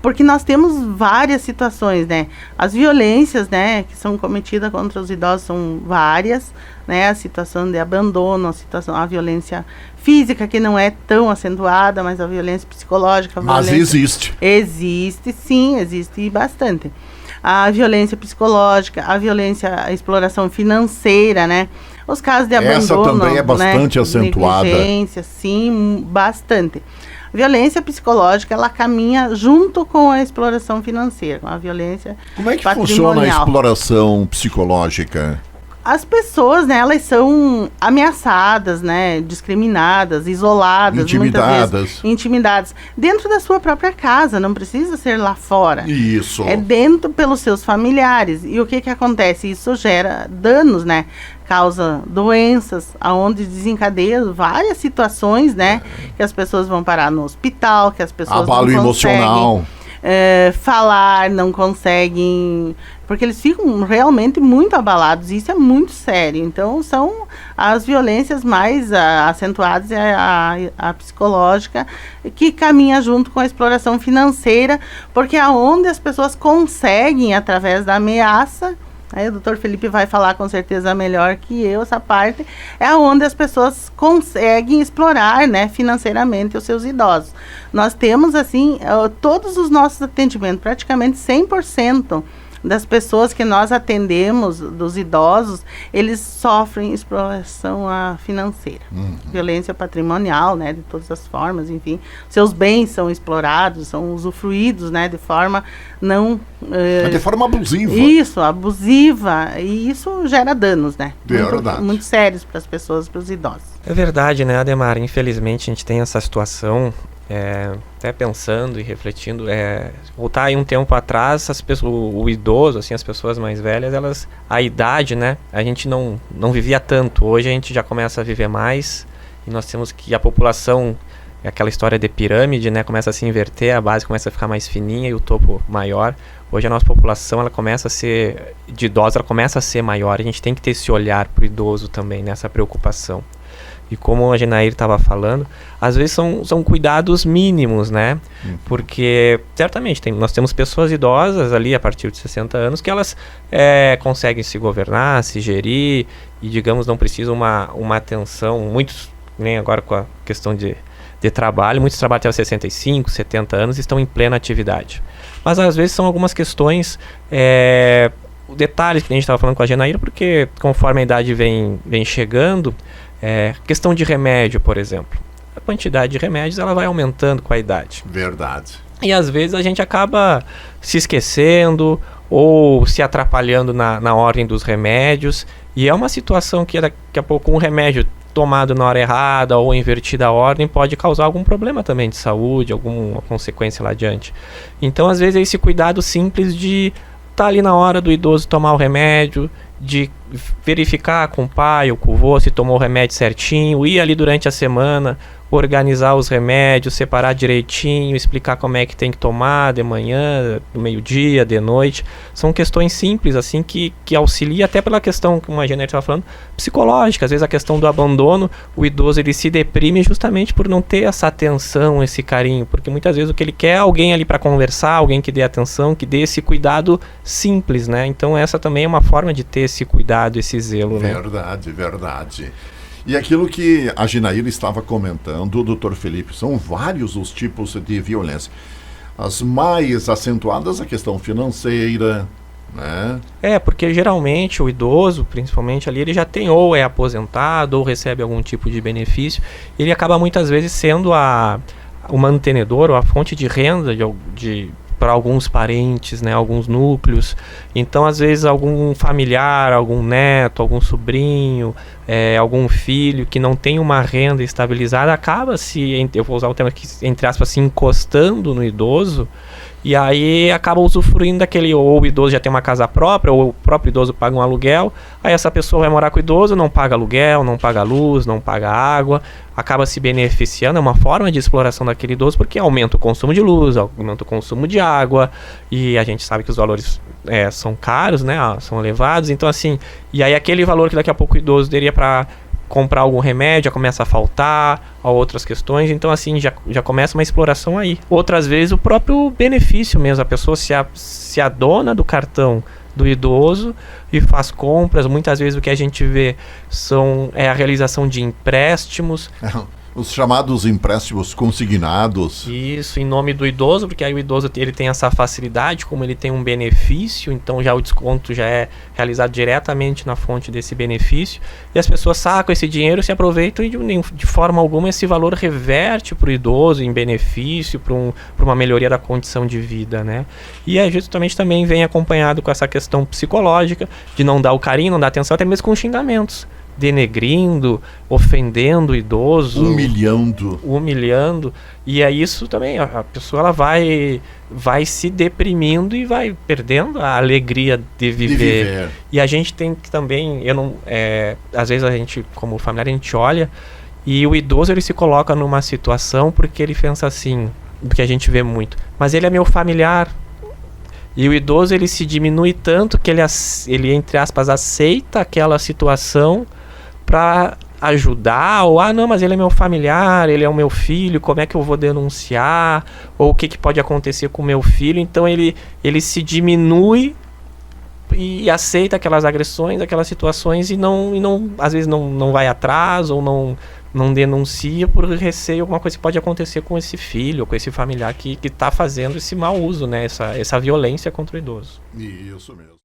porque nós temos várias situações, né? As violências, né, que são cometidas contra os idosos são várias, né? A situação de abandono, a violência física, que não é tão acentuada, mas a violência psicológica. Mas existe. Existe, sim, existe bastante. A violência psicológica, a exploração financeira, né? Os casos de abandono. Essa também é bastante, né, acentuada. Negligência, sim, bastante. A violência psicológica, ela caminha junto com a exploração financeira, com a violência patrimonial. Como é que funciona a exploração psicológica? As pessoas, né, elas são ameaçadas, né, discriminadas, isoladas, intimidadas. Muitas vezes, intimidadas dentro da sua própria casa, não precisa ser lá fora. Isso. É dentro pelos seus familiares. E o que acontece? Isso gera danos, né? Causa doenças, aonde desencadeia várias situações, né? Que as pessoas vão parar no hospital, que as pessoas abalo não conseguem emocional. Falar, não conseguem, porque eles ficam realmente muito abalados, e isso é muito sério. Então são as violências mais acentuadas, a psicológica, que caminha junto com a exploração financeira, porque é onde as pessoas conseguem, através da ameaça, aí o doutor Felipe vai falar com certeza melhor que eu essa parte, é onde as pessoas conseguem explorar, né, financeiramente os seus idosos. Nós temos, assim, todos os nossos atendimentos, praticamente 100% das pessoas que nós atendemos, dos idosos, eles sofrem exploração financeira, violência patrimonial, né, de todas as formas, enfim, seus bens são explorados, são usufruídos, né, de forma não... de forma abusiva. Isso, abusiva, e isso gera danos, né, muito sérios para as pessoas, para os idosos. É verdade, né, Ademar? Infelizmente a gente tem essa situação. Até pensando e refletindo, voltar aí um tempo atrás, as pessoas, o idoso, assim, as pessoas mais velhas, a idade, né, a gente não vivia tanto. Hoje a gente já começa a viver mais, e nós temos que a população, aquela história de pirâmide, né, começa a se inverter, a base começa a ficar mais fininha e o topo maior. Hoje a nossa população, ela começa a ser, de idosos, ela começa a ser maior. A gente tem que ter esse olhar para o idoso também, nessa preocupação. E como a Genair estava falando, às vezes são cuidados mínimos, né? Porque, certamente, nós temos pessoas idosas ali, a partir de 60 anos, que elas conseguem se governar, se gerir, e, digamos, não precisam uma atenção. Muitos, nem agora com a questão de trabalho, muitos trabalham até 65, 70 anos e estão em plena atividade. Mas, às vezes, são algumas questões... detalhes que a gente estava falando com a Genair, porque conforme a idade vem chegando... questão de remédio, por exemplo. A quantidade de remédios, ela vai aumentando com a idade. Verdade. E às vezes a gente acaba se esquecendo ou se atrapalhando na ordem dos remédios. E é uma situação que daqui a pouco um remédio tomado na hora errada ou invertida a ordem pode causar algum problema também de saúde, alguma consequência lá adiante. Então, às vezes, é esse cuidado simples de estar ali na hora do idoso tomar o remédio, de verificar com o pai ou com o vô se tomou o remédio certinho, ir ali durante a semana, organizar os remédios, separar direitinho, explicar como é que tem que tomar de manhã, do meio-dia, de noite. São questões simples, assim, que auxilia até pela questão, como a Genair estava falando, psicológica. Às vezes a questão do abandono, o idoso ele se deprime justamente por não ter essa atenção, esse carinho, porque muitas vezes o que ele quer é alguém ali para conversar, alguém que dê atenção, que dê esse cuidado simples, né? Então essa também é uma forma de ter esse cuidado, esse zelo, né? Verdade, verdade. E aquilo que a Genair estava comentando, o doutor Felipe, são vários os tipos de violência. As mais acentuadas, a questão financeira, né? Porque geralmente o idoso, principalmente ali, ele já tem ou é aposentado ou recebe algum tipo de benefício. Ele acaba muitas vezes sendo o mantenedor ou a fonte de renda para alguns parentes, né, alguns núcleos. Então, às vezes, algum familiar, algum neto, algum sobrinho, algum filho que não tem uma renda estabilizada, acaba eu vou usar o termo aqui, entre aspas, se encostando no idoso, e aí acaba usufruindo daquele, ou o idoso já tem uma casa própria, ou o próprio idoso paga um aluguel, aí essa pessoa vai morar com o idoso, não paga aluguel, não paga luz, não paga água, acaba se beneficiando, é uma forma de exploração daquele idoso, porque aumenta o consumo de luz, aumenta o consumo de água, e a gente sabe que os valores são caros, né, são elevados, então assim, e aí aquele valor que daqui a pouco o idoso teria para comprar algum remédio, já começa a faltar, a outras questões, então assim, já começa uma exploração aí. Outras vezes o próprio benefício mesmo, a pessoa se adona do cartão do idoso e faz compras. Muitas vezes o que a gente vê é a realização de empréstimos. Os chamados empréstimos consignados. Isso, em nome do idoso, porque aí o idoso ele tem essa facilidade, como ele tem um benefício, então já o desconto já é realizado diretamente na fonte desse benefício, e as pessoas sacam esse dinheiro, se aproveitam e de forma alguma esse valor reverte para o idoso em benefício, para uma melhoria da condição de vida, né? E aí justamente também vem acompanhado com essa questão psicológica, de não dar o carinho, não dar atenção, até mesmo com xingamentos. Denegrindo, ofendendo o idoso, humilhando, e é isso também, a pessoa ela vai se deprimindo e vai perdendo a alegria de viver. E a gente tem que também, às vezes a gente, como familiar, a gente olha e o idoso ele se coloca numa situação porque ele pensa assim, do que a gente vê muito, mas ele é meu familiar. E o idoso ele se diminui tanto que ele entre aspas aceita aquela situação para ajudar, ou não, mas ele é meu familiar, ele é o meu filho, como é que eu vou denunciar, ou o que pode acontecer com o meu filho. Então ele se diminui e aceita aquelas agressões, aquelas situações, e não às vezes não vai atrás, ou não denuncia por receio de alguma coisa que pode acontecer com esse filho, ou com esse familiar que está fazendo esse mau uso, né? Essa violência contra o idoso. Isso mesmo.